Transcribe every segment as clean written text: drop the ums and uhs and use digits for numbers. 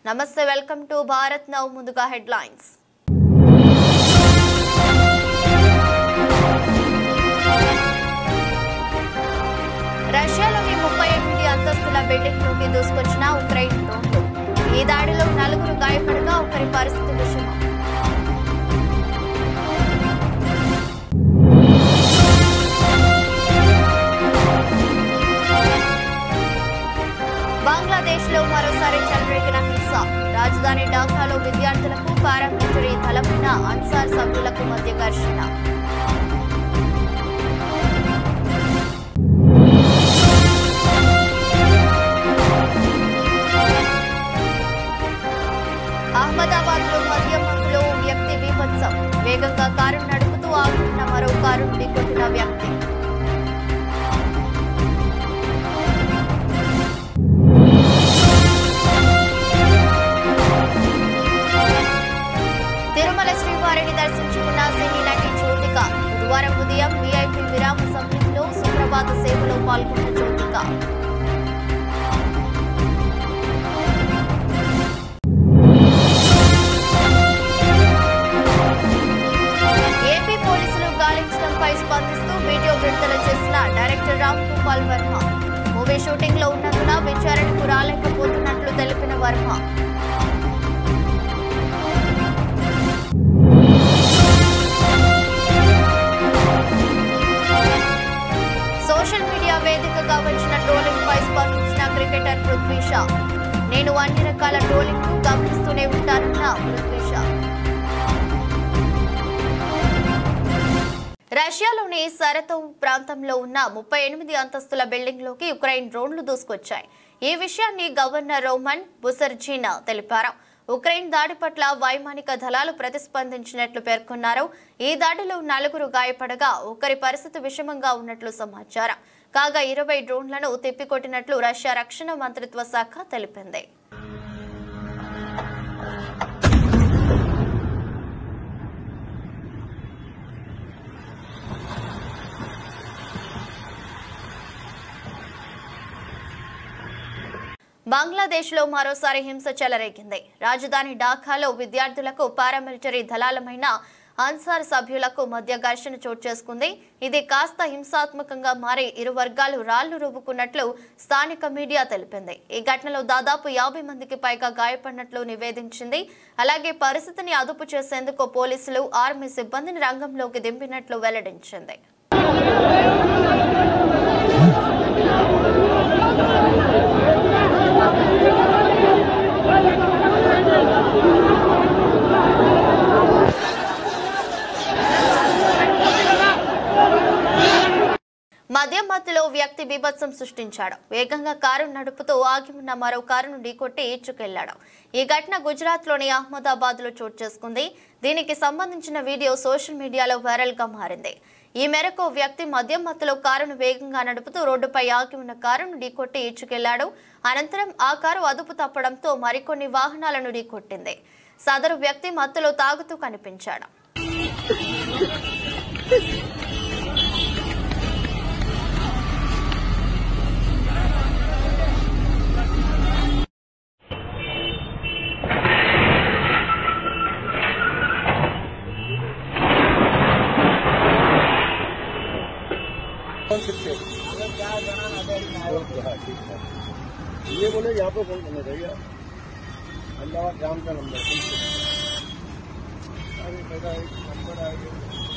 నమస్తే welcome to Bharat now ముందుగా headlines రష్యాలోని 38 అంతస్తుల బిల్డింగ్లోకి దూసుకొచ్చిన ఉక్రెయిన్ డ్రోన్లు ఈ దాడిలో 4 గాయపడగా ఒకరి పరిస్థితి విషమం బంగ్లాదేశ్లో మరోసారి చెలరేగిన హింస రాజధాని ఢాకాలో విద్యార్థులకు పారామిలిటరీ దళమైన అన్సార్ సభ్యులకు మధ్య ఘర్షణ అహ్మదాబాద్లో మద్యం మందులో వ్యక్తి బీభత్సం వేగంగా కారు నడుపుతూ ఆగుతున్న మరో కారును ఢీకొట్టిన వ్యక్తి తిరుమల శ్రీవారిని దర్శించుకున్న సినీ నటి జ్యోతిక బుధవారం ఉదయం వీఐపీ విరామ సమయంలో సుప్రభాత సేవలో పాల్గొన్న జ్యోతిక ఏపీ పోలీసులు గాలించడంపై స్పందిస్తూ వీడియో విడుదల చేసిన director Ram Gopal Varma movie shooting లో ఉన్నందున విచారణకు రాలేకపోతున్నట్లు తెలిపిన వర్మ సోషల్ మీడియా వేదికగా వచ్చిన ట్రోలింగ్ పై స్పందించిన క్రికెటర్ పృథ్వీ షా నేను అన్ని రకాల ట్రోలింగ్ ను గమనిస్తూనే ఉంటానన్న పృథ్వీ షా రష్యాలోని సరతౌ ప్రాంతంలో ఉన్న 38 అంతస్తుల బిల్డింగ్ లోకి ఉక్రెయిన్ డ్రోన్లు దూసుకొచ్చాయి ఈ విషయాన్ని గవర్నర్ రోమన్ బుసర్జినా తెలిపారు ఉక్రెయిన్ దాడి పట్ల వైమానిక దళాలు ప్రతిస్పందించినట్లు పేర్కొన్నారు ఈ దాడిలో 4 గాయపడగా ఒకరి పరిస్థితి విషమంగా ఉన్నట్లు సమాచారం కాగా 20 డ్రోన్లను తిప్పికొట్టినట్లు రష్యా రక్షణ మంత్రిత్వ శాఖ తెలిపింది బంగ్లాదేశ్లో మరోసారి హింస చెలరేగింది రాజధాని ఢాకాలో విద్యార్థులకు పారామిలిటరీ దళాలమైన అన్సార్ సభ్యులకు మధ్య ఘర్షణ చోటు చేసుకుంది ఇది కాస్త హింసాత్మకంగా మారి ఇరు వర్గాలు రాళ్లు రువ్వుకున్నట్లు స్థానిక మీడియా తెలిపింది ఈ ఘటనలో దాదాపు 50 మందికి పైగా గాయపడినట్లు నివేదించింది అలాగే పరిస్థితిని అదుపు చేసేందుకు పోలీసులు ఆర్మీ సిబ్బందిని రంగంలోకి దింపినట్లు వెల్లడించింది మద్యం మత్తులో వ్యక్తి బీభత్సం సృష్టించాడు వేగంగా కారు నడుపుతూ ఆగి ఉన్న మరో కారును ఢీకొట్టి ఈడ్చుకెళ్లాడు ఈ ఘటన గుజరాత్ లోని అహ్మదాబాద్ లో చోటు చేసుకుంది దీనికి సంబంధించిన వీడియో సోషల్ మీడియాలో వైరల్ గా మారింది ఈ మేరకు వ్యక్తి మద్యం మత్తులో కారును వేగంగా నడుపుతూ రోడ్డుపై ఆగి ఉన్న కారును ఢీకొట్టి ఈడ్చుకెళ్లాడు అనంతరం ఆ కారు అదుపు తప్పడంతో మరికొన్ని వాహనాలను ఢీకొట్టింది సదరు వ్యక్తి మత్తులో తాగుతూ కనిపించాడు ये बोले यहाँ पे फोन करना चाहिए अहमदाबाद जाम का नंबर अरे बेटा एक नंबर आएगा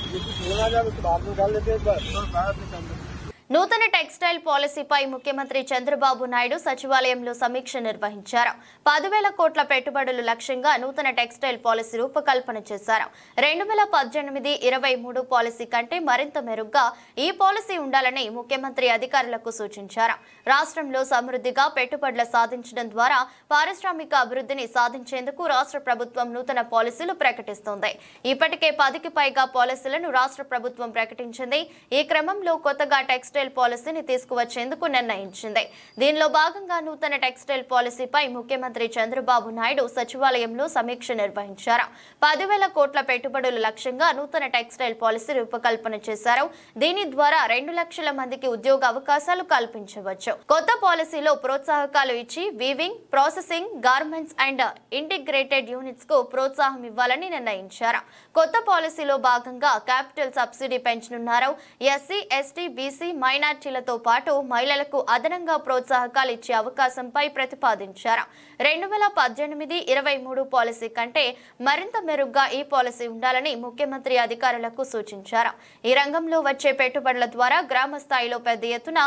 ये कुछ होना जाए उसके बाद में डाल लेते हैं बस बाद में कर लेते నూతన టెక్స్టైల్ పాలసీపై ముఖ్యమంత్రి చంద్రబాబు నాయుడు సచివాలయంలో సమీక్ష నిర్వహించారు 10,000 కోట్ల పెట్టుబడులు లక్ష్యంగా నూతన టెక్స్టైల్ పాలసీ రూపకల్పన చేశారు 2018-23 పాలసీ కంటే మరింత మెరుగ్గా ఈ పాలసీ ఉండాలని ముఖ్యమంత్రి అధికారులకు సూచించారు రాష్ట్రంలో సమృద్ధిగా పెట్టుబడులు సాధించడం ద్వారా పారిశ్రామిక అభివృద్ధిని సాధించేందుకు రాష్ట్ర ప్రభుత్వం నూతన పాలసీలు ప్రకటిస్తోంది ఇప్పటికే 10కి పైగా పాలసీలను రాష్ట్ర ప్రభుత్వం ప్రకటించింది ఈ క్రమంలో కొత్తగా టెక్స్టైల్ టెక్స్టైల్ పాలసీని తీసుకువచ్చేందుకు నిర్ణయించింది. దీనిలో భాగంగా నూతన టెక్స్టైల్ పాలసీపై ముఖ్యమంత్రి చంద్రబాబు నాయుడు సచివాలయంలో సమీక్ష నిర్వహించారు. 10,000 కోట్ల పెట్టుబడుల లక్ష్యంగా నూతన టెక్స్టైల్ పాలసీ రూపకల్పన చేశారు. దీని ద్వారా 2 లక్షల మందికి ఉద్యోగ అవకాశాలు కల్పించవచ్చు. కొత్త పాలసీలో ప్రోత్సాహకాలు ఇచ్చి weaving, processing, garments and integrated units కు ప్రోత్సాహం ఇవ్వాలని నిర్ణయించారు. కొత్త పాలసీలో భాగంగా క్యాపిటల్ సబ్సిడీ పెంచనున్నారు. ఎస్సీ, ఎస్టీ, బీసీ, మైనార్టీలతో పాటు మహిళలకు అదనంగా ప్రోత్సాహకాలు ఇచ్చే అవకాశంపై ప్రతిపాదించారు. 2018-23 పాలసీ కంటే మరింత మెరుగ్గా ఈ పాలసీ ఉండాలని ముఖ్యమంత్రి అధికారులకు సూచించారు. ఈ రంగంలో వచ్చే పెట్టుబడుల ద్వారా గ్రామ స్థాయిలో పెద్ద ఎత్తున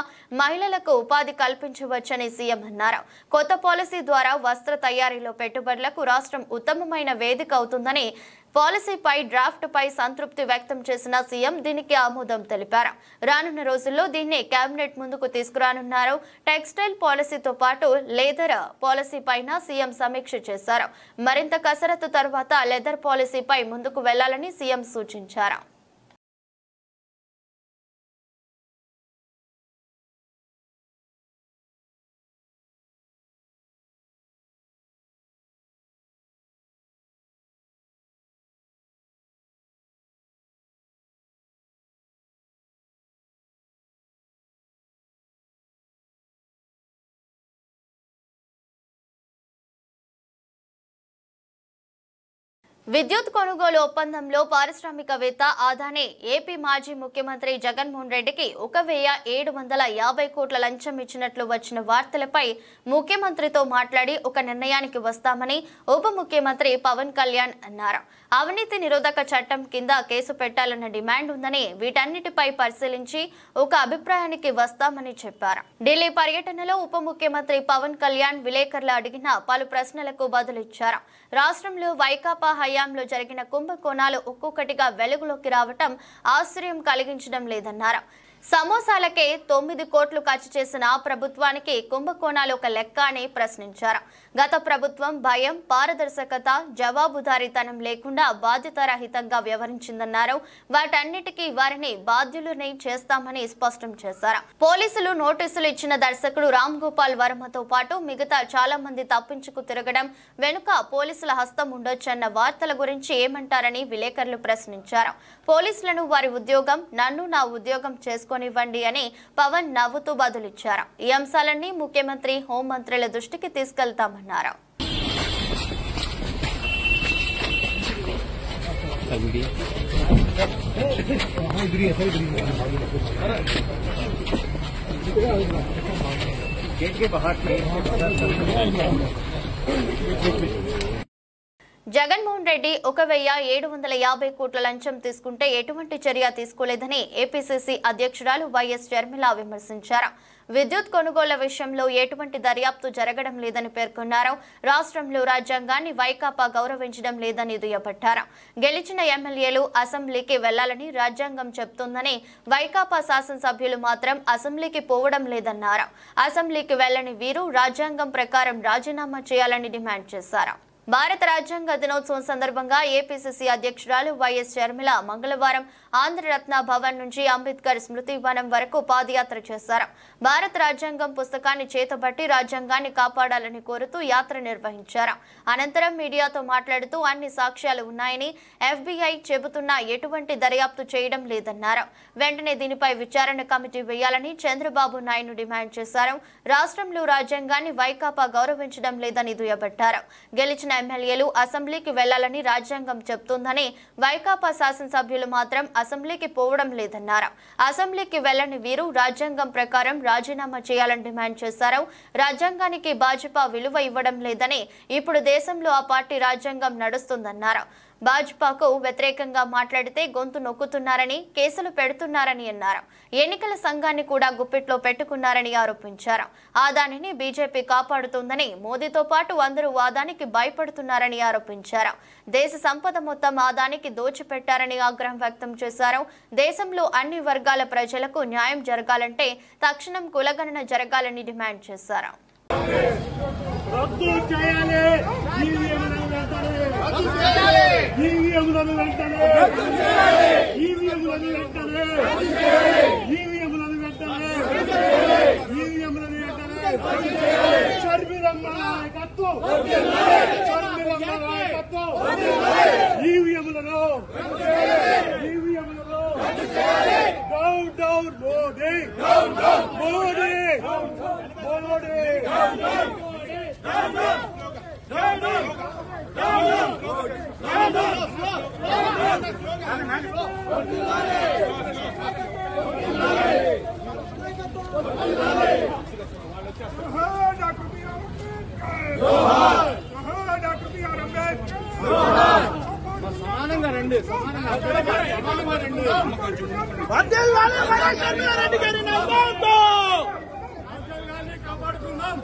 మహిళలకు ఉపాధి కల్పించవచ్చని సీఎం అన్నారు. కొత్త పాలసీ ద్వారా వస్త్ర తయారీలో పెట్టుబడులకు రాష్ట్రం ఉత్తమమైన వేదిక అవుతుందని పాలసీపై డ్రాఫ్ట్ పై సంతృప్తి వ్యక్తం చేసిన సీఎం దీనికి ఆమోదం తెలిపారు. రానున్న రోజుల్లో దీన్ని కేబినెట్ ముందుకు తీసుకురానున్నారు. టెక్స్టైల్ పాలసీతో పాటు లెదర్ పాలసీ పైన సీఎం సమీక్ష చేశారు. మరింత కసరత్తు తర్వాత లెదర్ పాలసీపై ముందుకు వెళ్లాలని సీఎం సూచించారు. విద్యుత్ కొనుగోలు ఒప్పందంలో పారిశ్రామికవేత్త అదానీ ఏపీ మాజీ ముఖ్యమంత్రి జగన్మోహన్ రెడ్డికి 1,750 కోట్ల లంచం ఇచ్చినట్లు వచ్చిన వార్తలపై ముఖ్యమంత్రితో మాట్లాడి ఒక నిర్ణయానికి వస్తామని ఉప ముఖ్యమంత్రి పవన్ కళ్యాణ్ అన్నారు. అవినీతి నిరోధక చట్టం కింద కేసు పెట్టాలన్న డిమాండ్ ఉందని, వీటన్నిటిపై పరిశీలించి ఒక అభిప్రాయానికి వస్తామని చెప్పారు. ఢిల్లీ పర్యటనలో ఉప ముఖ్యమంత్రి పవన్ కళ్యాణ్ విలేకరులు అడిగిన పలు ప్రశ్నలకు బదులిచ్చారు. రాష్ట్రంలో వైకాపా హయాంలో జరిగిన కుంభకోణాలు ఒక్కొక్కటిగా వెలుగులోకి రావటం ఆశ్చర్యం కలిగించడం లేదన్నారు. సమోసాలకే 9 కోట్లు ఖర్చు చేసిన ప్రభుత్వానికి కుంభకోణాలు ఒక లెక్క అని ప్రశ్నించారు. గత ప్రభుత్వం భయం, పారదర్శకత, జవాబుదారీతనం లేకుండా బాధ్యతారహితంగా వ్యవహరించిందన్నారు. వాటన్నిటికీ వారిని బాధ్యులని చేస్తామని స్పష్టం చేశారు. పోలీసులు నోటీసులు ఇచ్చిన దర్శకుడు రామ్ గోపాల్ వర్మతో పాటు మిగతా చాలా మంది తప్పించుకు తిరగడం వెనుక పోలీసుల హస్తం ఉండొచ్చన్న వార్తల గురించి ఏమంటారని విలేకరులు ప్రశ్నించారు. పోలీసులను వారి ఉద్యోగం, నన్ను నా ఉద్యోగం చేసుకోనివ్వండి అని పవన్ నవ్వుతూ బదులిచ్చారు. ఈ అంశాలన్నీ ముఖ్యమంత్రి, హోంమంత్రుల దృష్టికి తీసుకెళ్తామన్నారు. జగన్మోహన్ రెడ్డి 1,750 కోట్ల లంచం తీసుకుంటే ఎటువంటి చర్య తీసుకోలేదని ఏపీసీసీ అధ్యక్షురాలు వైఎస్ షర్మిల విమర్శించారు. విద్యుత్ కొనుగోళ్ల విషయంలో ఎటువంటి దర్యాప్తు జరగడం లేదని పేర్కొన్నారు. రాష్ట్రంలో రాజ్యాంగాన్ని వైకాపా గౌరవించడం లేదని దుయ్యబట్టారు. గెలిచిన ఎమ్మెల్యేలు అసెంబ్లీకి వెళ్లాలని రాజ్యాంగం చెబుతుందని, వైకాపా శాసనసభ్యులు మాత్రం అసెంబ్లీకి పోవడం లేదన్నారు. అసెంబ్లీకి వెళ్లని వీరు రాజ్యాంగం ప్రకారం రాజీనామా చేయాలని డిమాండ్ చేశారు. భారత రాజ్యాంగ దినోత్సవం సందర్భంగా ఏపీసీసీ అధ్యక్షురాలు వైఎస్ షర్మిల మంగళవారం ఆంధ్రరత్న భవన్ నుంచి అంబేద్కర్ స్మృతి వనం వరకు పాదయాత్ర చేశారు. భారత రాజ్యాంగం పుస్తకాన్ని చేతబట్టి రాజ్యాంగాన్ని కాపాడాలని కోరుతూ యాత్ర నిర్వహించారు. అనంతరం మీడియాతో మాట్లాడుతూ అన్ని సాక్ష్యాలు ఉన్నాయని, ఎఫ్బీఐ చెబుతున్నా ఎటువంటి దర్యాప్తు చేయడం లేదన్నారు. వెంటనే దీనిపై విచారణ కమిటీ వేయాలని చంద్రబాబు నాయుడు డిమాండ్ చేశారు. రాష్ట్రంలో రాజ్యాంగాన్ని వైకాపా గౌరవించడం లేదని దుయ్యబట్టారు. గెలిచిన ఎమ్మెల్యేలు అసెంబ్లీకి వెళ్లాలని రాజ్యాంగం చెబుతుందని, వైకాపా శాసనసభ్యులు మాత్రం అసెంబ్లీకి పోవడం లేదన్నారు. అసెంబ్లీకి వెళ్లని వీరు రాజ్యాంగం ప్రకారం రాజీనామా చేయాలని డిమాండ్ చేశారు. రాజ్యాంగానికి భాజపా విలువ ఇవ్వడం లేదని, ఇప్పుడు దేశంలో ఆ పార్టీ రాజ్యాంగం నడుస్తుందన్నారు. భాజపాకు వ్యతిరేకంగా మాట్లాడితే గొంతు నొక్కుతున్నారని, కేసులు పెడుతున్నారని అన్నారు. ఎన్నికల సంఘాన్ని కూడా గుప్పిట్లో పెట్టుకున్నారని ఆరోపించారు. అదానిని బీజేపీ కాపాడుతుందని, మోదీతో పాటు అందరూ అదానికి భయపడుతున్నారని ఆరోపించారు. దేశ సంపద మొత్తం అదానికి దోచిపెట్టారని ఆగ్రహం వ్యక్తం చేశారు. దేశంలో అన్ని వర్గాల ప్రజలకు న్యాయం జరగాలంటే తక్షణం కులగణన జరగాలని డిమాండ్ చేశారు. సమానంగా రండి కాపాడుకుందాం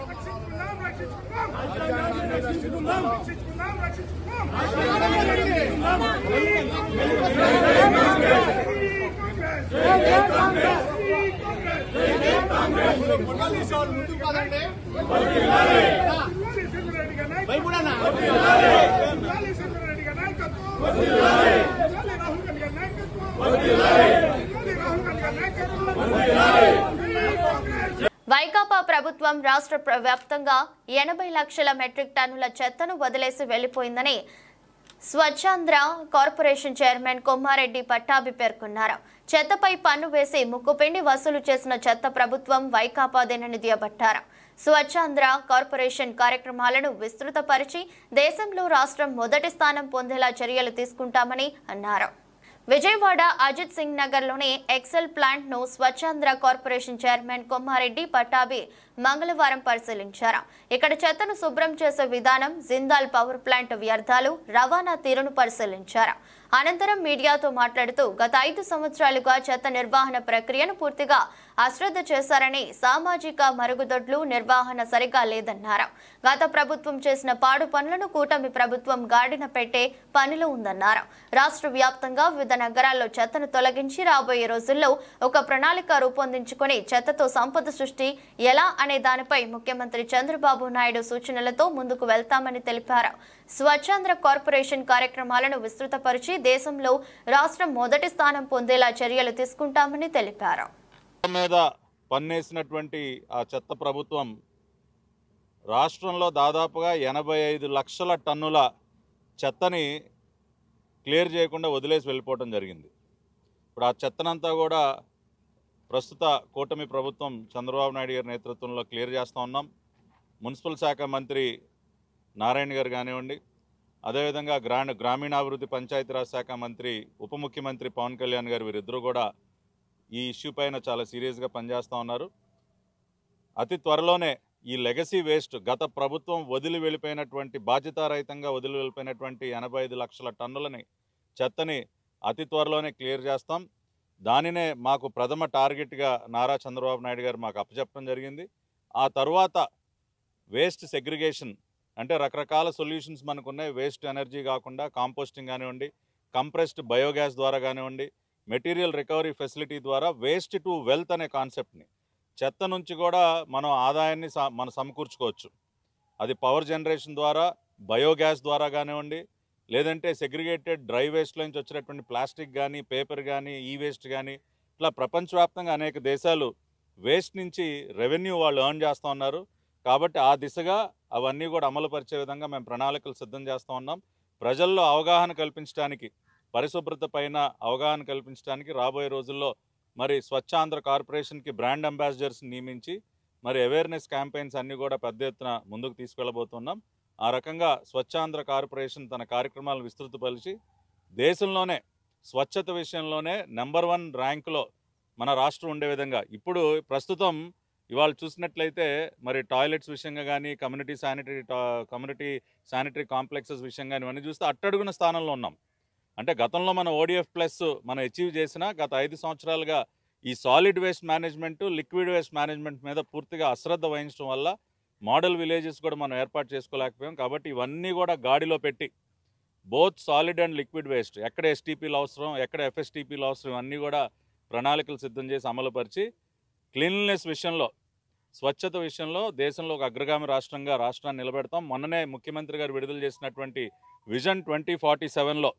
వైకాపా ప్రభుత్వం రాష్ట్ర వ్యాప్తంగా 80 లక్షల మెట్రిక్ టన్నుల చెత్తను వదిలేసి వెళ్లిపోయిందని స్వచ్ఛాంధ్ర కార్పొరేషన్ చైర్మన్ కొమ్మారెడ్డి పట్టాభి పేర్కొన్నారు. చెత్తపై పన్ను వేసి ముక్కుపిండి వసూలు చేసిన చెత్త ప్రభుత్వం వైకాపాదేనని దుయ్యబట్టారు. స్వచ్ఛాంధ్ర కార్పొరేషన్ కార్యక్రమాలను విస్తృతపరిచి దేశంలో రాష్ట్రం మొదటి స్థానం పొందేలా చర్యలు తీసుకుంటామని అన్నారు. విజయవాడ అజిత్ సింగ్ నగర్లోని ఎక్సెల్ ప్లాంట్ను స్వచ్ఛాంధ్ర కార్పొరేషన్ చైర్మన్ కొమ్మారెడ్డి పట్టాభి మంగళవారం పరిశీలించారు. ఇక్కడ చెత్తను శుభ్రం చేసే విధానం, జిందాల్ పవర్ ప్లాంట్ వ్యర్థాలు రవాణా తీరును పరిశీలించారు. అనంతరం మీడియాతో మాట్లాడుతూ గత 5 సంవత్సరాలుగా చెత్త నిర్వహణ ప్రక్రియను పూర్తిగా అశ్రద్ధ చేశారని, సామాజిక మరుగుదొడ్లు నిర్వహణ సరిగా లేదన్నారు. గత ప్రభుత్వం చేసిన పాడు పనులను కూటమి ప్రభుత్వం గాడిన పెట్టే పనిలో ఉందన్నారు. రాష్ట్ర వ్యాప్తంగా వివిధ నగరాల్లో చెత్తను తొలగించి రాబోయే రోజుల్లో ఒక ప్రణాళిక రూపొందించుకొని చెత్తతో సంపద సృష్టి ఎలా అనే దానిపై ముఖ్యమంత్రి చంద్రబాబు నాయుడు సూచనలతో ముందుకు వెళ్తామని తెలిపారు. స్వచ్ఛాంధ్ర కార్పొరేషన్ కార్యక్రమాలను విస్తృతపరిచి దేశంలో రాష్ట్రం మొదటి స్థానం పొందేలా చర్యలు తీసుకుంటామని తెలిపారు. మీద పన్నేసినటువంటి ఆ చెత్త ప్రభుత్వం రాష్ట్రంలో దాదాపుగా 85 లక్షల టన్నుల చెత్తని క్లియర్ చేయకుండా వదిలేసి వెళ్ళిపోవడం జరిగింది. ఇప్పుడు ఆ చెత్తనంతా కూడా ప్రస్తుత కూటమి ప్రభుత్వం చంద్రబాబు నాయుడు గారి నేతృత్వంలో క్లియర్ చేస్తూ ఉన్నాం. మున్సిపల్ శాఖ మంత్రి నారాయణ గారు కానివ్వండి, అదేవిధంగా గ్రామీణాభివృద్ధి పంచాయతీరాజ్ శాఖ మంత్రి ఉప ముఖ్యమంత్రి పవన్ కళ్యాణ్ గారు వీరిద్దరూ కూడా ఈ ఇష్యూ పైన చాలా సీరియస్గా పనిచేస్తూ ఉన్నారు. అతి త్వరలోనే ఈ లెగసీ వేస్ట్, గత ప్రభుత్వం వదిలి వెళ్ళిపోయినటువంటి బాధ్యతారహితంగా వదిలి వెళ్ళిపోయినటువంటి 85 లక్షల టన్నులని చెత్తని అతి త్వరలోనే క్లియర్ చేస్తాం. దానినే మాకు ప్రథమ టార్గెట్గా నారా చంద్రబాబు నాయుడు గారు మాకు అప్పచెప్పడం జరిగింది. ఆ తరువాత వేస్ట్ సెగ్రిగేషన్ అంటే రకరకాల సొల్యూషన్స్ మనకున్నాయి. వేస్ట్ ఎనర్జీ కాకుండా కాంపోస్టింగ్ కానివ్వండి, కంప్రెస్డ్ బయోగ్యాస్ ద్వారా కానివ్వండి, మెటీరియల్ రికవరీ ఫెసిలిటీ ద్వారా వేస్ట్ టు వెల్త్ అనే కాన్సెప్ట్ని, చెత్త నుంచి కూడా మనం ఆదాయాన్ని మనం సమకూర్చుకోవచ్చు. అది పవర్ జనరేషన్ ద్వారా, బయోగ్యాస్ ద్వారా కానివ్వండి, లేదంటే సెగ్రిగేటెడ్ డ్రై వేస్ట్ నుంచి వచ్చినటువంటి ప్లాస్టిక్ కానీ, పేపర్ కానీ, ఈ వేస్ట్ కానీ, ఇట్లా ప్రపంచవ్యాప్తంగా అనేక దేశాలు వేస్ట్ నుంచి రెవెన్యూ వాళ్ళు ఎర్న్ చేస్తూ ఉన్నారు. కాబట్టి ఆ దిశగా అవన్నీ కూడా అమలుపరిచే విధంగా మేము ప్రణాళికలు సిద్ధం చేస్తూ ఉన్నాం. ప్రజల్లో అవగాహన కల్పించడానికి, పరిశుభ్రత పైన అవగాహన కల్పించడానికి రాబోయే రోజుల్లో మరి స్వచ్ఛాంధ్ర కార్పొరేషన్కి బ్రాండ్ అంబాసిడర్స్ నియమించి మరి అవేర్నెస్ క్యాంపెయిన్స్ అన్నీ కూడా పెద్ద ఎత్తున ముందుకు తీసుకెళ్ళబోతున్నాం. ఆ రకంగా స్వచ్ఛాంధ్ర కార్పొరేషన్ తన కార్యక్రమాలను విస్తృతపరిచి దేశంలోనే స్వచ్ఛత విషయంలోనే నెంబర్ 1 ర్యాంకులో మన రాష్ట్రం ఉండే విధంగా, ఇప్పుడు ప్రస్తుతం ఇవాళ చూసినట్లయితే మరి టాయిలెట్స్ విషయంగా కానీ, కమ్యూనిటీ శానిటరీ కాంప్లెక్సెస్ విషయంగా ఇవన్నీ చూస్తే అట్టడుగున స్థానంలో ఉన్నాం. అంటే గతంలో మన ఓడిఎఫ్ ప్లస్ మనం అచీవ్ చేసిన గత 5 సంవత్సరాలుగా ఈ solid waste management, liquid waste management మీద పూర్తిగా అశ్రద్ధ వహించడం వల్ల మోడల్ విలేజెస్ కూడా మనం ఏర్పాటు చేసుకోలేకపోయాం. కాబట్టి ఇవన్నీ కూడా గాడిలో పెట్టి both solid and liquid waste, ఎక్కడ ఎస్టీపీలు అవసరం, ఎక్కడ ఎఫ్ఎస్టీపీలు అవసరం, ఇవన్నీ కూడా ప్రణాళికలు సిద్ధం చేసి అమలుపరిచి క్లీన్లీనెస్ విషయంలో, స్వచ్ఛత విషయంలో దేశంలో ఒక అగ్రగామి రాష్ట్రంగా రాష్ట్రాన్ని నిలబెడతాం. మొన్ననే ముఖ్యమంత్రి గారు విడుదల చేసినటువంటి విజన్ 2047లో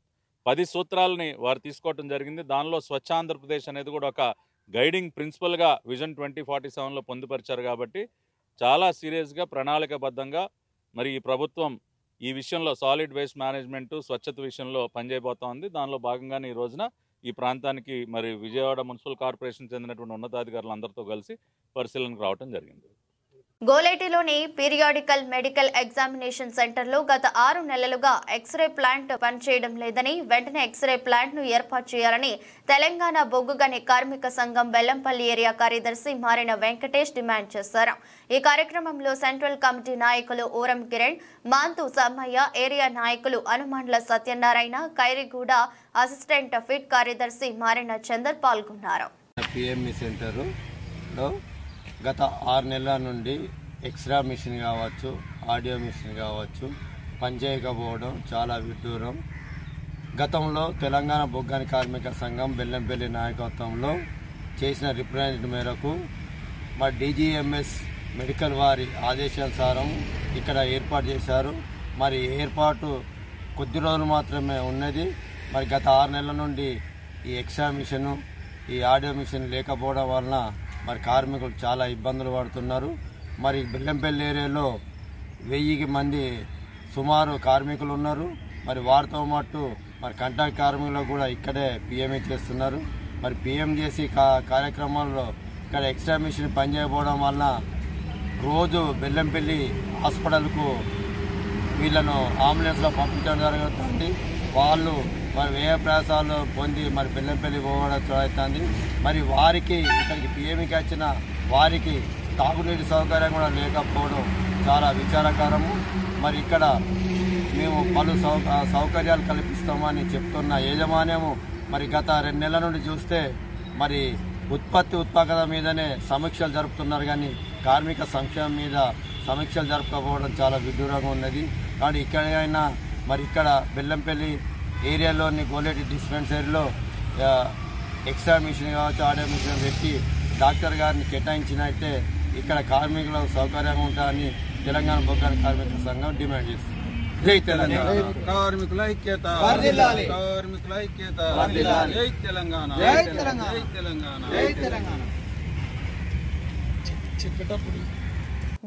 10 సూత్రాలని వారు తీసుకోవడం జరిగింది. దానిలో స్వచ్ఛ ఆంధ్రప్రదేశ్ అనేది కూడా ఒక గైడింగ్ ప్రిన్సిపల్గా విజన్ 2047లో పొందుపరిచారు. కాబట్టి చాలా సీరియస్గా ప్రణాళికాబద్ధంగా మరి ఈ ప్రభుత్వం ఈ విషయంలో సాలిడ్ వేస్ట్ మేనేజ్మెంట్ స్వచ్ఛత విషయంలో పనిచేయబోతోంది. దానిలో భాగంగానే ఈ రోజున ఈ ప్రాంతానికి మరి విజయవాడ మున్సిపల్ కార్పొరేషన్ చెందినటువంటి ఉన్నతాధికారులందరితో కలిసి పరిశీలనకు రావడం జరిగింది. గోలేటిలోని పీరియాడికల్ మెడికల్ ఎగ్జామినేషన్ సెంటర్లో గత 6 నెలలుగా ఎక్స్రే ప్లాంట్ పనిచేయడం లేదని, వెంటనే ఎక్స్రే ప్లాంట్ను ఏర్పాటు చేయాలని తెలంగాణ బొగ్గుగని కార్మిక సంఘం బెల్లంపల్లి ఏరియా కార్యదర్శి మారిన వెంకటేష్ డిమాండ్ చేశారు. ఈ కార్యక్రమంలో సెంట్రల్ కమిటీ నాయకులు ఓరం కిరణ్, మాంతు సమ్మయ్య, ఏరియా నాయకులు అనుమండ్ల సత్యనారాయణ, ఖైరిగూడ అసిస్టెంట్ ఫిట్ కార్యదర్శి మారిన చందర్ పాల్గొన్నారు. గత 6 నెలల నుండి ఎక్స్రా మిషన్ కావచ్చు, ఆడియో మిషన్ కావచ్చు పనిచేయకపోవడం చాలా విడ్డూరం. గతంలో తెలంగాణ బొగ్గాని కార్మిక సంఘం బెల్లంపల్లి నాయకత్వంలో చేసిన రిప్రజెంట్ మేరకు మా DGMS మెడికల్ వారి ఆదేశానుసారం ఇక్కడ ఏర్పాటు చేశారు. మరి ఏర్పాటు కొద్ది రోజులు మాత్రమే ఉన్నది. మరి గత 6 నెలల నుండి ఈ ఎక్స్రా మిషను, ఈ ఆడియో మిషన్ లేకపోవడం వలన మరి కార్మికులు చాలా ఇబ్బందులు పడుతున్నారు. మరి బెల్లంపల్లి ఏరియాలో 1000 మంది సుమారు కార్మికులు ఉన్నారు. మరి వారితో పాటు మరి కాంట్రాక్ట్ కార్మికులు కూడా ఇక్కడే PMA చేస్తున్నారు. మరి PM చేసి కార్యక్రమాల్లో ఇక్కడ ఎక్స్ట్రా మిషన్ పనిచేయకపోవడం వలన రోజు బెల్లంపల్లి హాస్పిటల్కు వీళ్ళను అంబులెన్స్లో పంపించడం జరుగుతుంది. వాళ్ళు మరి వ్యయ ప్రయాసాలు పొంది మరి బెల్లంపల్లి పోవడం అవుతుంది. మరి వారికి ఇక్కడికి PMకి వచ్చిన వారికి తాగునీటి సౌకర్యం కూడా లేకపోవడం చాలా విచారకరము. మరి ఇక్కడ మేము పలు సౌకర్యాలు కల్పిస్తామని చెప్తున్న యాజమాన్యము మరి గత 2 నెలల నుండి చూస్తే మరి ఉత్పాదకత మీదనే సమీక్షలు జరుపుతున్నారు, కానీ కార్మిక సంక్షేమం మీద సమీక్షలు జరుపుకోకపోవడం చాలా విడ్డూరంగా ఉన్నది. కానీ ఇక్కడైనా మరి ఇక్కడ బెల్లంపల్లి ఏరియాలోని గోలేటి డిస్పెన్సరీలో ఎక్స్ట్రా మిషన్ కావచ్చు, ఆడియో మిషన్ పెట్టి డాక్టర్ గారిని కేటాయించినట్టే ఇక్కడ కార్మికులకు సౌకర్యంగా ఉంటాయని తెలంగాణ బొగ్గాని కార్మిక సంఘం డిమాండ్ చేస్తుంది. జై తెలంగాణ. కార్మికుల ఐక్యత, కార్మికుల ఐక్యత, జై తెలంగాణ, జై తెలంగాణ, జై తెలంగాణ, జై తెలంగాణ.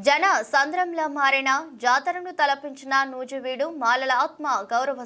జన సంద్రంలా మారిన జాతరను తలపించిన నూజివీడు మాలల ఆత్మ గౌరవ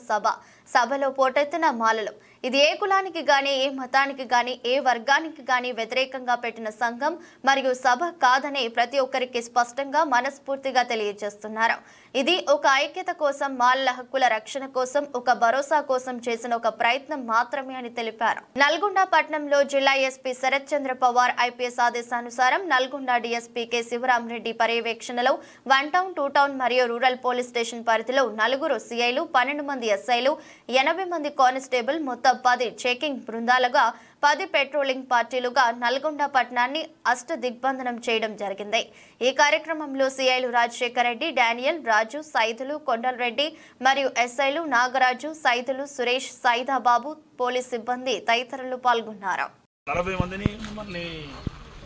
సభలో పోటెత్తిన మాలలు. ఇది ఏ కులానికి గాని, ఏ మతానికి గాని, ఏ వర్గానికి గాని వ్యతిరేకంగా పెట్టిన సంఘం మరియు సభ కాదని ప్రతి ఒక్కరికి స్పష్టంగా మనస్ఫూర్తిగా తెలియజేస్తున్నారు. ఇది ఒక ఐక్యత కోసం, మాలల హక్కుల రక్షణ కోసం, ఒక భరోసా కోసం చేసిన ఒక ప్రయత్నం మాత్రమే అని తెలిపారు. నల్గొండ పట్టణంలో జిల్లా ఎస్పీ శరత్ చంద్ర పవార్ IPS ఆదేశానుసారం నల్గొండ DSP K శివరామరెడ్డి పర్యవేక్షణలో 1 టౌన్, 2 టౌన్ మరియు రూరల్ పోలీస్ స్టేషన్ పరిధిలో 4 CIలు, 12 మంది SIలు, 80 మంది కానిస్టేబుల్, మొత్తం 10 చెకింగ్ బృందాలుగా, 10 పెట్రోలింగ్ పార్టీలుగా నల్గొండ పట్టణాన్ని అష్టదిగ్బంధనం చేయడం జరిగింది. ఈ కార్యక్రమంలో CIలు రాజశేఖర్ రెడ్డి, డానియల్, రాజు, సైదులు, కొండలరెడ్డి మరియు SIలు నాగరాజు, సైదులు, సురేష్, సైదాబాబు, పోలీస్ సిబ్బంది తదితరులు పాల్గొన్నారు. 40 మందిని మమ్మల్ని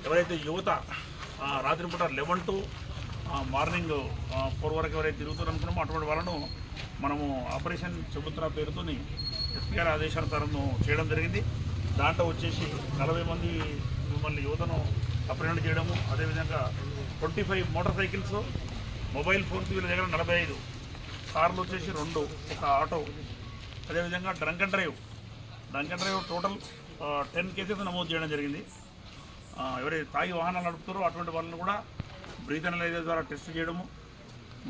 ఎవరైతే యువత రాత్రిపూట 11 to మార్నింగ్ 4 వరకు ఎవరైతే తిరుగుతారు అనుకున్నామో అటువంటి వాళ్ళను మనము ఆపరేషన్ చెబుతున్న పేరుతో SP గారి ఆదేశానుసారం చేయడం జరిగింది. దాంట్లో వచ్చేసి 40 మంది మిమ్మల్ని యువతను అప్రహెండ్ చేయడము, అదేవిధంగా 25 మోటార్ సైకిల్స్, మొబైల్ ఫోన్స్ వీళ్ళ దగ్గర 45, కార్లు వచ్చేసి 2, ఒక ఆటో, అదేవిధంగా drunk and drive total 10 cases నమోదు చేయడం జరిగింది. ఎవరైతే తాగి వాహనాలు నడుపుతారో అటువంటి వాళ్ళని కూడా బ్రీత్ అనలైజర్ ద్వారా టెస్ట్ చేయడము.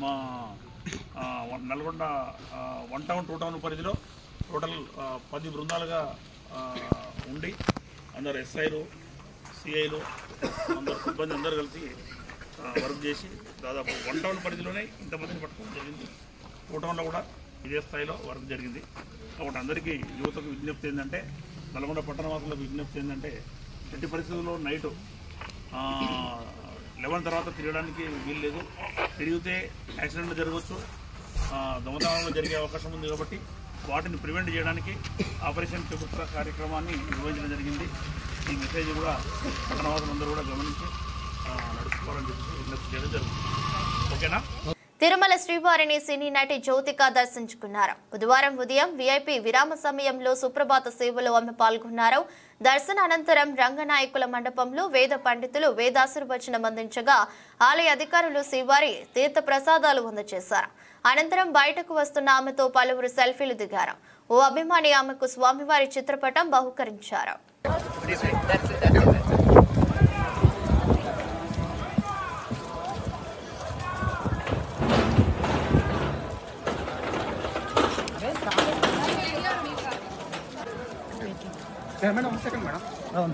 మా నల్గొండ 1 టౌన్ 2 టౌన్ పరిధిలో టోటల్ 10 బృందాలుగా ఉండి అందరు SIలు, CIలు, అందరు సిబ్బంది అందరూ కలిసి వర్క్ చేసి దాదాపు 1 టౌన్ పరిధిలోనే ఇంతమందిని పట్టుకోవడం జరిగింది. 2 టౌన్లో కూడా ఇదే స్థాయిలో వర్క్ జరిగింది. కాబట్టి అందరికీ యువతకు విజ్ఞప్తి ఏంటంటే, నల్గొండ పట్టణవాసులకు విజ్ఞప్తి ఏంటంటే, ఎట్టి పరిస్థితుల్లో నైట్ 11 తర్వాత తిరగడానికి వీలు లేదు. తిరిగితే యాక్సిడెంట్లు జరగవచ్చు, దొంగతనాలు జరిగే అవకాశం ఉంది. కాబట్టి వాటిని ప్రివెంట్ చేయడానికి ఆపరేషన్ చెబుతున్న కార్యక్రమాన్ని నిర్వహించడం జరిగింది. ఈ మెసేజ్ కూడా పట్టణవాసులందరూ కూడా గమనించి నడుచుకోవాలని చెప్పి విజ్ఞప్తి చేయడం జరుగుతుంది. ఓకేనా? తిరుమల శ్రీవారిని సినీ నటి జ్యోతిక దర్శించుకున్నారు. బుధవారం ఉదయం వీఐపీ విరామ సమయంలో సుప్రభాత సేవలో ఆమె పాల్గొన్నారు. దర్శన అనంతరం రంగనాయకుల మండపంలో వేద పండితులు వేదాశీర్వచనం అందించగా ఆలయ అధికారులు శ్రీవారి తీర్థ ప్రసాదాలు అందజేశారు. అనంతరం బయటకు వస్తున్న ఆమెతో పలువురు సెల్ఫీలు దిగారు. ఓ అభిమాని ఆమెకు స్వామివారి చిత్రపటం బహుకరించారు. Madam second madam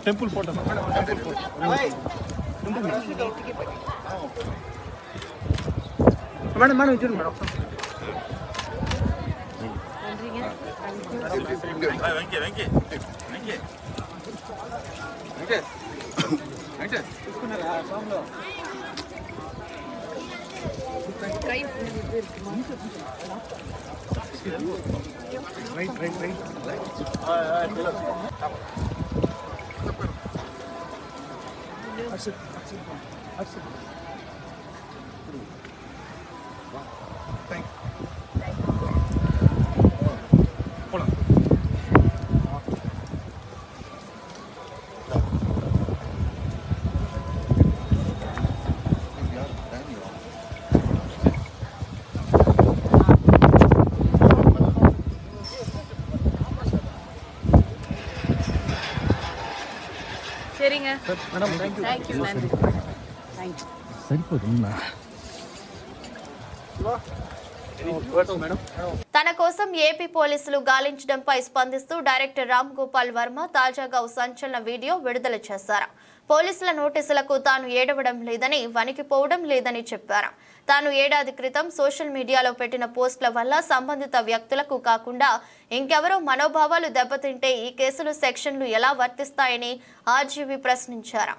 temple photo temple photo madam madam ఇచ్చారు మేడం తీసుకున్నారా సాంగ్లో రైట్ రైట్ రైట్ తన కోసం ఏపీ పోలీసులు గాలించడంపై స్పందిస్తూ డైరెక్టర్ రామ్ గోపాల్ వర్మ తాజాగా ఓ సంచలన వీడియో విడుదల చేశారు. పోలీసుల నోటీసులకు తాను ఏడవడం లేదని, వణికిపోవడం లేదని చెప్పారు. తాను ఏడాది క్రితం సోషల్ మీడియాలో పెట్టిన పోస్టుల వల్ల సంబంధిత వ్యక్తులకు కాకుండా ఇంకెవరో మనోభావాలు దెబ్బతింటే ఈ కేసులు సెక్షన్లు ఎలా వర్తిస్తాయని ఆర్జీవీ ప్రశ్నించారు.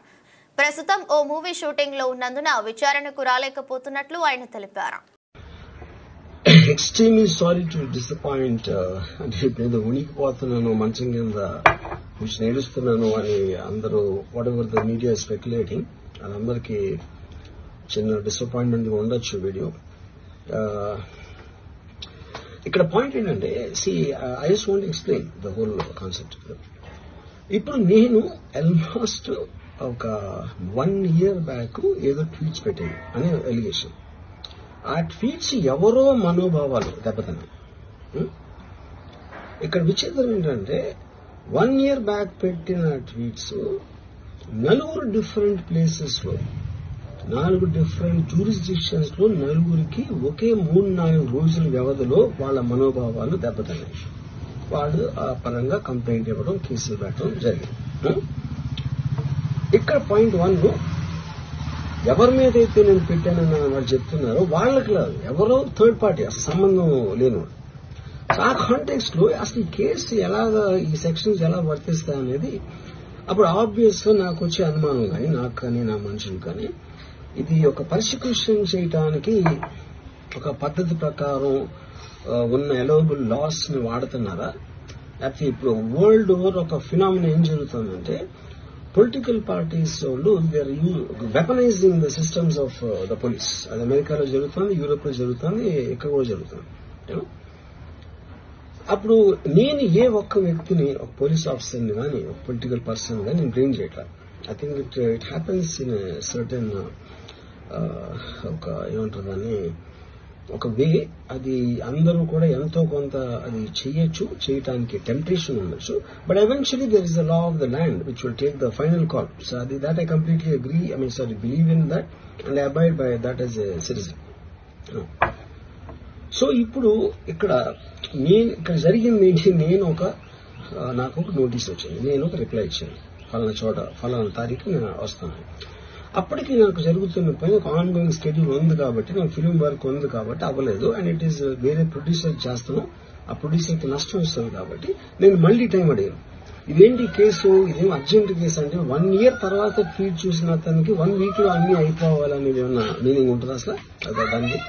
ప్రస్తుతం ఓ మూవీ షూటింగ్ లో ఉన్నందున విచారణకు రాలేకపోతున్నట్లు ఆయన తెలిపారు. Extremely sorry to disappoint. అంటే నేను ఉనికిపోతున్నాను మంచం కింద కూర్చొని ఏడుస్తున్నాను అని అందరూ what ever the media speculating అందరికీ చిన్న డిసప్పాయింట్మెంట్ ఉండొచ్చు వీడియో. ఇక్కడ పాయింట్ ఏంటంటే I just want explain the whole concept. ఇప్పుడు నేను ఆల్మోస్ట్ ఒక 1 year బ్యాక్ ఏదో ట్వీట్స్ పెట్టాను అనే ఎలిగేషన్. ఆ ట్వీట్స్ ఎవరో మనోభావాలు దెబ్బతిన్నాయి. ఇక్కడ విచిత్రం ఏంటంటే 1 year బ్యాక్ పెట్టిన ట్వీట్స్ 4 డిఫరెంట్ ప్లేసెస్ లో 4 డిఫరెంట్ జ్యూరిస్డిక్షన్స్ లో 4కి ఒకే 3-4 రోజుల వ్యవధిలో వాళ్ళ మనోభావాలు దెబ్బతిన్నాయి. వాళ్ళు ఆ పరంగా కంప్లైంట్ ఇవ్వడం, కేసులు పెట్టడం జరిగింది. ఇక్కడ పాయింట్ 1 ఎవరి మీద అయితే నేను పెట్టానని వాళ్ళు చెప్తున్నారో వాళ్ళకి లేదు, ఎవరో థర్డ్ పార్టీ అసలు సంబంధం లేనివాడు. ఆ కాంటెక్స్ట్ లో అసలు ఈ కేసు ఎలాగా ఈ సెక్షన్స్ ఎలా వర్తిస్తాయి అనేది అప్పుడు ఆబ్వియస్ గా నాకు వచ్చే అనుమానం కానీ నాకు కానీ నా మనుషులు కానీ ఇది ఒక పర్సిక్యూషన్ చేయడానికి ఒక పద్ధతి ప్రకారం ఉన్న ఎలవబుల్ లాస్ ని వాడుతున్నారా, లేకపోతే ఇప్పుడు వరల్డ్ ఓవర్ ఒక ఫినామినా ఏం జరుగుతుందంటే పొలిటికల్ పార్టీస్ వాళ్ళు they are weaponising the systems of the police. అది అమెరికాలో జరుగుతుంది, యూరోప్ లో జరుగుతుంది, ఇక్కడ కూడా జరుగుతుంది. అప్పుడు నేను ఏ ఒక్క వ్యక్తిని, ఒక పోలీస్ ఆఫీసర్ని కానీ ఒక పొలిటికల్ పర్సన్ గా నేను బ్లేమ్ చేయట్లేదు. I think it happens in certain ఒక ఏమంటారు దాన్ని ఒక వే. అది అందరూ కూడా ఎంతో కొంత అది చేయటానికి టెంప్టేషన్ ఉండొచ్చు. But eventually there is the law of the land which will take the final call. So అది that I completely agree, believe in that and I abide by that as a citizen. So ఇప్పుడు ఇక్కడ జరిగింది ఏంటి, నాకు ఒక notice వచ్చింది, నేను ఒక రిప్లై ఇచ్చాను, ఫలానా చోట ఫలానా తారీఖు నేను వస్తాను. అప్పటికి నాకు జరుగుతున్న పని ఒక ఆన్ గోయింగ్ స్కెడ్యూల్ ఉంది కాబట్టి, నాకు ఫిలిం వర్క్ ఉంది కాబట్టి అవ్వలేదు. అండ్ ఇట్ ఈస్ వేరే ప్రొడ్యూసర్ చేస్తాను, ఆ ప్రొడ్యూసర్కి నష్టం వస్తుంది కాబట్టి నేను మళ్లీ టైం అడిగాను. ఇదేంటి కేసు, ఇదేం అర్జెంట్ కేసు అంటే 1 year తర్వాత ట్వీట్ చూసిన అతనికి 1 week లో అన్ని అయిపోవాలనేది ఏమన్నా మీనింగ్ ఉంటుంది అసలు దానికి?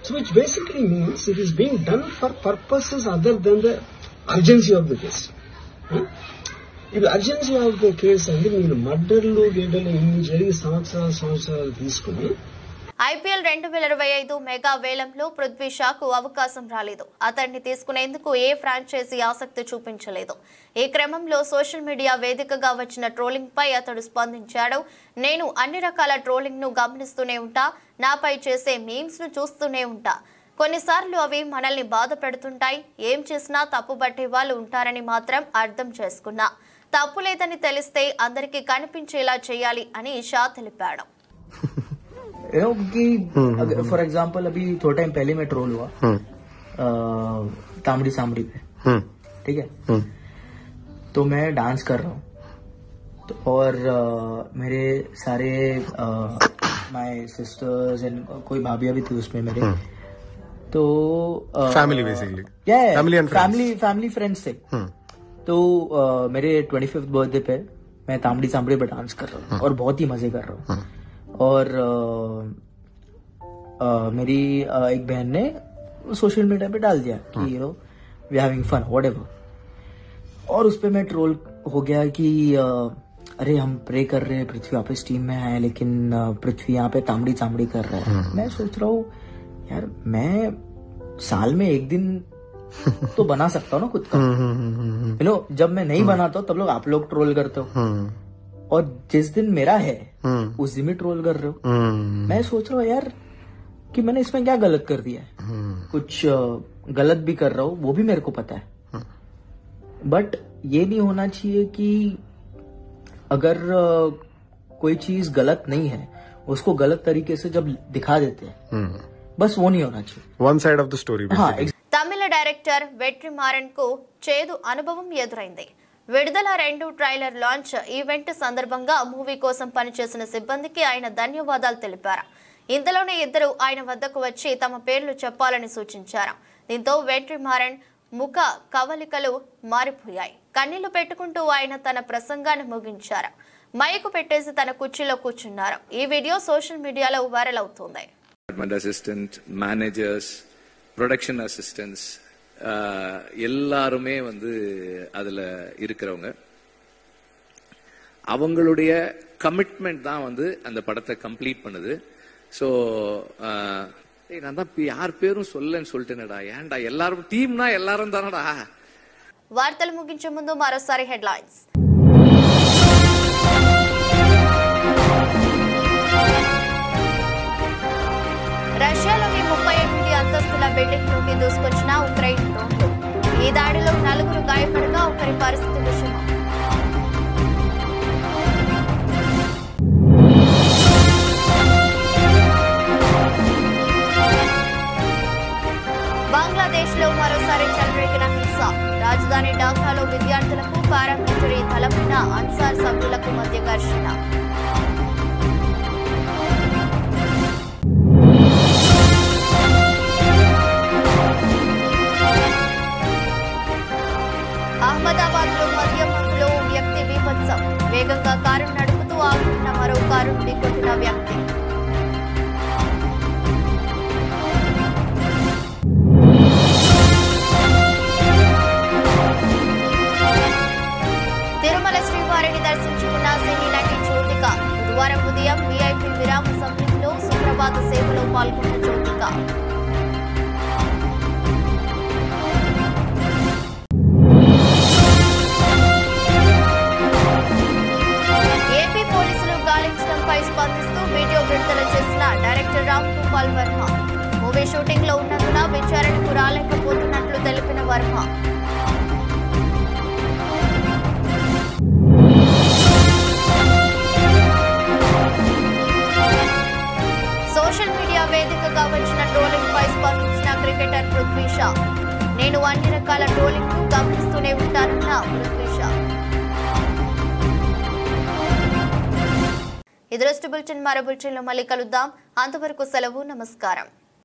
So which basically means it is being done for purposes other than the urgency of the case. ఇప్పుడు అర్జెన్సీ ఆఫ్ ద కేసు అంటే మీరు మర్డర్లు గేడలు ఇన్ని జరిగి సంవత్సరాలు తీసుకుని ఐపీఎల్ 2025 మెగా వేలంలో పృథ్వీ షాకు అవకాశం రాలేదు. అతన్ని తీసుకునేందుకు ఏ ఫ్రాంచైజీ ఆసక్తి చూపించలేదు. ఈ క్రమంలో సోషల్ మీడియా వేదికగా వచ్చిన ట్రోలింగ్ పై అతడు స్పందించాడు. నేను అన్ని రకాల ట్రోలింగ్ ను గమనిస్తూనే ఉంటా, నాపై చేసే మీమ్స్ ను చూస్తూనే ఉంటా. కొన్నిసార్లు అవి మనల్ని బాధ పెడుతుంటాయి. ఏం చేసినా తప్పు పట్టే వాళ్ళు ఉంటారని మాత్రం అర్థం చేసుకున్నా. తప్పు లేదని తెలిస్తే అందరికీ కనిపించేలా చేయాలి అని షా తెలిపాడు. क्योंकि फॉर एग्जाम्पल अभी थोड़ा टाइम पहले मैं ट्रोल हुआ तामड़ी सामड़ी पे, ठीक है, तो मैं डांस कर रहा हूँ तो और मेरे सारे माय सिस्टर्स एंड कोई भाभियां भी थी उसमें मेरे, तो फैमिली बेसिकली फैमिली फ्रेंड्स थे। तो मेरे 25th बर्थडे पे मैं तामड़ी सामड़ी पे डांस कर रहा हूँ और बहुत ही मजे कर रहा हूँ। और मेरी एक बहन ने सोशल मीडिया पे डाल दिया कि you know we having fun whatever, और उस पे मैं ट्रोल हो गया कि अरे हम प्रे कर रहे हैं पृथ्वी वापस टीम में है, लेकिन पृथ्वी यहाँ पे तामड़ी चामड़ी कर रहा है। मैं सोच रहा हूँ यार मैं साल में एक दिन तो बना सकता हूँ ना खुद का, यू नो, जब मैं नहीं बनाता हूँ तब लोग आप लोग ट्रोल करते हो, और जिस दिन मेरा है उस दिन भी ट्रोल कर रहे हो। मैं सोच रहा हूँ यार कि मैंने इसमें क्या गलत कर दिया है, कुछ गलत भी कर रहा हूँ वो भी मेरे को पता है, बट ये नहीं होना चाहिए कि अगर कोई चीज गलत नहीं है उसको गलत तरीके से जब दिखा देते हैं, बस वो नहीं होना चाहिए। One side of the story. Tamil director Vetrimaaran కు చేదు అనుభవం ఎదురైంది. విడుదల 2 ట్రైలర్ లాంచ్ ఈవెంట్ సందర్భంగా మూవీ కోసం పనిచేసిన సిబ్బందికి ఆయన ధన్యవాదాలు తెలిపారు. ఇంతలోనే ఇద్దరు ఆయన వద్దకు వచ్చి తమ పేర్లు చెప్పాలని సూచించారు. దీంతో వెట్రిమారన్ ముఖ కవలికలు మారిపోయాయి. కన్నీళ్లు పెట్టుకుంటూ ఆయన తన ప్రసంగాన్ని ముగించారు. మైకు పెట్టేసి తన కుర్చీలో కూర్చున్నారు. ఈ వీడియో సోషల్ మీడియాలో వైరల్ అవుతోంది. అసిస్టెంట్ మేనేజర్స్, ப்ரொடக்ஷன் அசிஸ்டன்ட்ஸ் எல்லாருமே அதுல இருக்கிறவங்க, அவங்களுடைய கமிட்மெண்ட் தான் அந்த படத்தை கம்ப்ளீட் பண்ணுது. ஸோ நான் தான் யார் பேரும் சொல்லன்னு சொல்லிட்டேனடா, ஏன்டா எல்லாரும் டீம்னா எல்லாரும் தானடா. వార్తలు ముగించే ముందు మరోసారి హెడ్లైన్స్. రష్యాలోని 38 అంతస్తుల బిల్డింగ్ లోకి దూసుకొచ్చిన ఉక్రెయిన్ డ్రోన్లు. ఈ దాడిలో 4 గాయపడగా ఒకరి పరిస్థితి విషమం. బంగ్లాదేశ్ లో మరోసారి చెలరేగిన హింస. రాజధాని ఢాకాలో విద్యార్థులకు పారామిలిటరీ దళమైన అన్సార్ సభ్యులకు మధ్య ఘర్షణ. అహ్మదాబాద్ లో మధ్యమంలో వ్యక్తి బీభత్సం. వేగంగా కారు నడుపుతూ ఆగుతున్న మరో కారు ఢీకొట్టిన వ్యక్తి. తిరుమల శ్రీవారిని దర్శించుకున్న సినీ నటి జ్యోతిక. బుధవారం ఉదయం వీఐపీ విరామ సమయంలో సుప్రభాత సేవలో పాల్గొన్న జ్యోతిక. ఏపీ పోలీసులు గాలించడంపై స్పందిస్తూ వీడియో విడుదల చేసిన director Ram Gopal Varma. Movie shooting లో ఉన్నందున విచారణకు రాలేకపోతున్నట్లు తెలిపిన వర్మ. సోషల్ మీడియా వేదికగా వచ్చిన ట్రోలింగ్ పై స్పందించిన క్రికెటర్ పృథ్వీ షా. నేను అన్ని రకాల ట్రోలింగ్ ను గమనిస్తూనే ఉంటానన్న పృథ్వీ షా. ఇది బులెటిన్. మరో బులెటిన్ లో మళ్ళీ కలుద్దాం. అంతవరకు సెలవు. నమస్కారం.